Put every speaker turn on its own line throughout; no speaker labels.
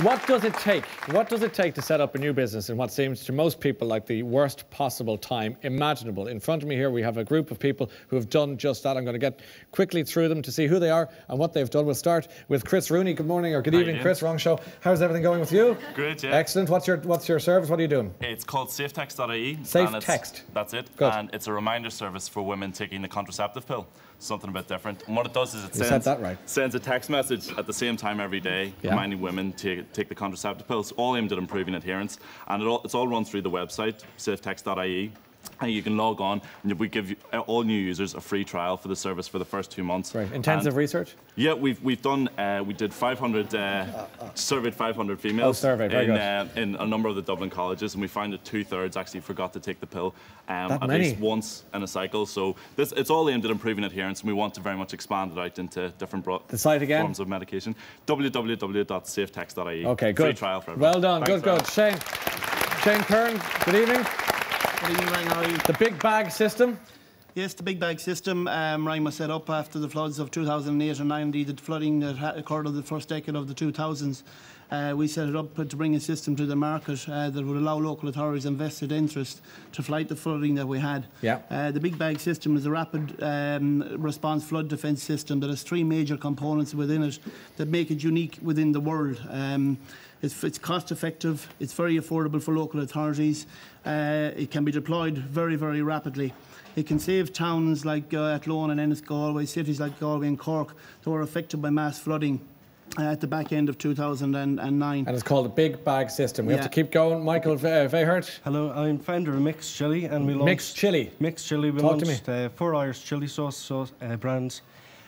What does it take? What does it take to set up a new business in what seems to most people like the worst possible time imaginable? In front of me here, we have a group of people who have done just that. I'm going to get quickly through them to see who they are and what they've done. We'll start with Chris Rooney. Good morning or good evening, Chris. Wrong show. How's everything going with you?
Good, yeah.
Excellent. What's your service? What are you doing?
It's called SafeText.ie.
SafeText.
That's it.
Good.
And it's a reminder service for women taking the contraceptive pill. Something a bit different. And what it does is it sends a text message at the same time every day, reminding women to take the contraceptive pills, all aimed at improving adherence. And it's all run through the website, safetext.ie. And you can log on, and we give all new users a free trial for the service for the first 2 months.
Right. Intensive research?
Yeah, we've done. We did 500, surveyed 500 females
in
a number of the Dublin colleges, and we found that 2/3 actually forgot to take the pill at least once in a cycle. So it's all aimed at improving adherence, and we want to very much expand it out into different forms of medication. www.safetext.ie.
Okay, good.
Free trial for everyone.
Well done.
Thanks,
good. Shane Kern, good evening.
Good evening, Ryan. How are you?
The big bag system.
Yes, the big bag system, Ryan, was set up after the floods of 2008 and 9, the flooding that occurred in the first decade of the 2000s. We set it up to bring a system to the market that would allow local authorities and vested interest to fight the flooding that we had. The big bag system is a rapid response flood defence system that has 3 major components within it that make it unique within the world. It's cost effective, it's very affordable for local authorities, it can be deployed very, very rapidly. It can save towns like Athlone and Ennis-Galway, cities like Galway and Cork that were affected by mass flooding at the back end of 2009.
And it's called the Big Bag System. We have to keep going. Michael Vehert.
Hello, I'm founder of Mixed Chili, and we launched
Mixed Chili.
Mixed Chili. We launched 4 Irish chili sauce brands,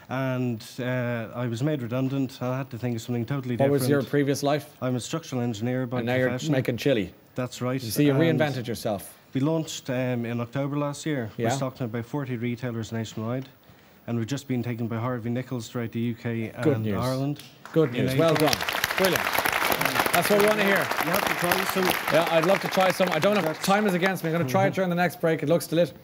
and I was made redundant. I had to think of something totally different.
What was your previous life?
I'm a structural engineer by profession.
And now you're making chili.
That's right.
You see, you reinvented yourself.
We launched in October last year. We're stocked in about 40 retailers nationwide, and we've just been taken by Harvey Nichols throughout the UK and Ireland.
Good news. Well done. Brilliant. That's what we want to hear.
You have to try some.
Yeah, I'd love to try some. I don't know. Time is against me. I'm going to try it during the next break. It looks delicious.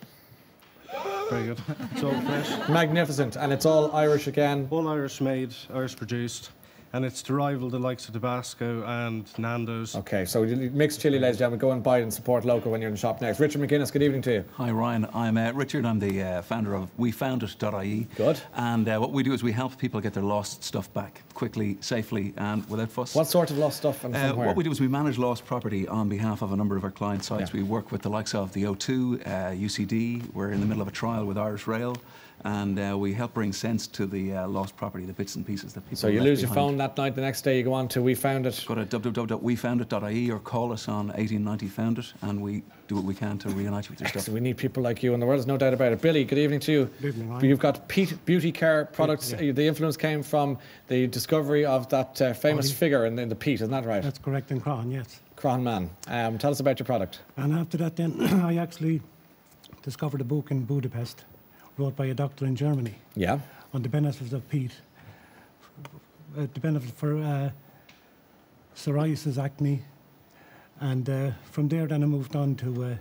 Very good. It's all fresh.
Magnificent. And it's all Irish again.
All Irish made, Irish produced. And it's to rival the likes of Tabasco and Nando's.
OK, so Mixed Chili, ladies and gentlemen. Go and buy it and support local when you're in the shop next. Richard McGuinness, good evening to you.
Hi, Ryan. I'm Richard. I'm the founder of WeFoundIt.ie.
Good.
And what we do is we help people get their lost stuff back quickly, safely, and without fuss.
What sort of lost stuff and from where?
What we do is we manage lost property on behalf of a number of our client sites. We work with the likes of the O2, UCD. We're in the middle of a trial with Irish Rail. And we help bring sense to the lost property, the bits and pieces that people
So you lose your phone that night, the next day you go on to WeFoundIt.
Go to www.wefoundit.ie or call us on 1890 Found It, and we do what we can to reunite you with your stuff.
So we need people like you in the world, there's no doubt about it. Billy, good evening to you.
Good evening, Ryan.
You've got Peat Beauty Care products. The influence came from the discovery of that famous figure in the peat, isn't that right?
That's correct, in Cron, yes.
Cron man. Tell us about your product.
And after that then, I actually discovered a book in Budapest wrote by a doctor in Germany on the benefits of peat, the benefit for psoriasis, acne, and from there then I moved on to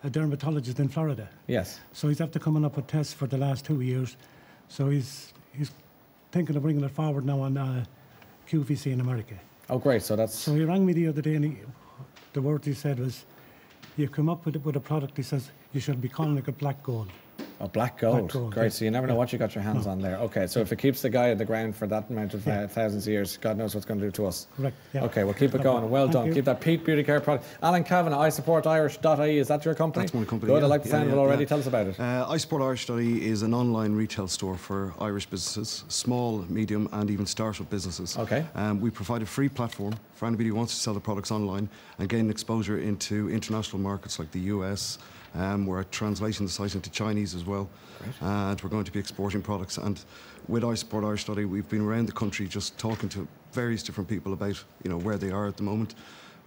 a dermatologist in Florida.
Yes.
So he's after coming up with tests for the last 2 years, so he's thinking of bringing it forward now on QVC in America.
Oh great, so that's...
So he rang me the other day and the word he said was, you come up with a product, he says, you should be calling it a black gold.
Oh, black gold. Great,
yes.
so you never know what you got your hands on there. OK, so if it keeps the guy at the ground for that amount of thousands of years, God knows what's going to do to us.
Correct, yeah.
OK, well, keep it going. Well done. Keep that Peat Beauty Care product. Alan Kavanagh, iSupportIrish.ie, is that your company?
That's my company,
Good, I like the sound of it already. Tell us about it.
iSupportIrish.ie is an online retail store for Irish businesses, small, medium and even start-up businesses.
OK.
We provide a free platform for anybody who wants to sell their products online and gain exposure into international markets like the US. We're translating the site into Chinese as well. And we're going to be exporting products. And with iSupportIrish.ie, we've been around the country just talking to various different people about, where they are at the moment.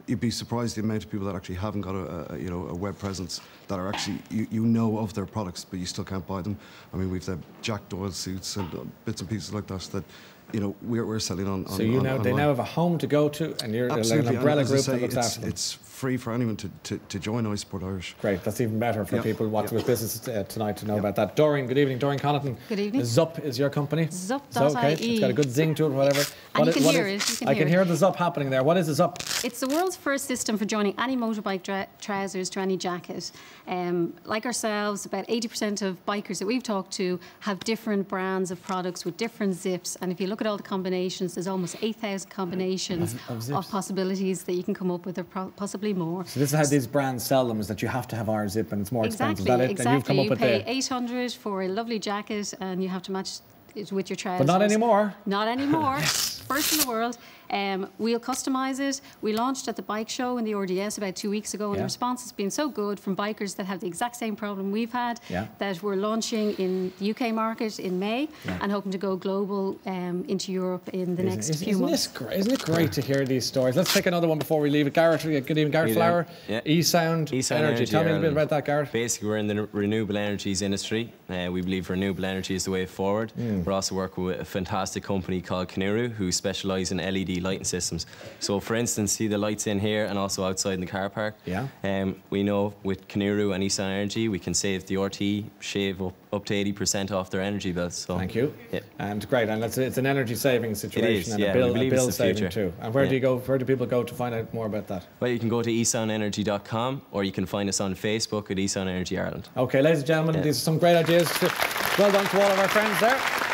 You'd be surprised the amount of people that actually haven't got a web presence that are actually, of their products, but you still can't buy them. I mean, we've the Jack Doyle suits and bits and pieces like that you know, we're selling on.
So you know, they now have a home to go to, and you're like an umbrella group that looks after them.
It's free for anyone to join iSupport Irish.
Great, that's even better for people watching with business tonight to know about that. Doreen, good evening. Doreen Connaughton.
Good evening.
Zup is your company.
Zup.ie.
Okay, it's got a good zing to it, whatever.
And you can hear it.
I can hear the Zup happening there. What is the Zup?
It's the world's first system for joining any motorbike trousers to any jacket. Like ourselves, about 80% of bikers that we've talked to have different brands of products with different zips. And if you look at all the combinations, there's almost 8,000 combinations of possibilities that you can come up with, or possibly more.
So this is how these brands sell them, is that you have to have our zip and it's more expensive. Is that it?
Exactly.
And you've come up with
pay $800 for a lovely jacket and you have to match it with your trousers.
But not anymore.
Not anymore. First in the world. We'll customise it. We launched at the bike show in the RDS about 2 weeks ago, and the response has been so good from bikers that have the exact same problem we've had, that we're launching in the UK market in May and hoping to go global into Europe in the next few months.
Isn't it great to hear these stories? Let's take another one before we leave it. Garrett, good evening. Garrett Flower, eSound Energy. Tell me a bit about that, Garrett.
Basically, we're in the renewable energies industry. We believe renewable energy is the way forward. We're also working with a fantastic company called Kiniru, who specialise in LED lighting systems. So, for instance, see the lights in here and also outside in the car park. We know with Kiniru and eSound Energy, we can save the RT, shave up to 80% off their energy bills. So,
thank you. And great, and it's an energy saving situation and a bill saving too. And where do you go? Where do people go to find out more about that?
Well, you can go to esoundenergy.com, or you can find us on Facebook at eSound Energy Ireland.
Okay, ladies and gentlemen, these are some great ideas. Well done to all of our friends there.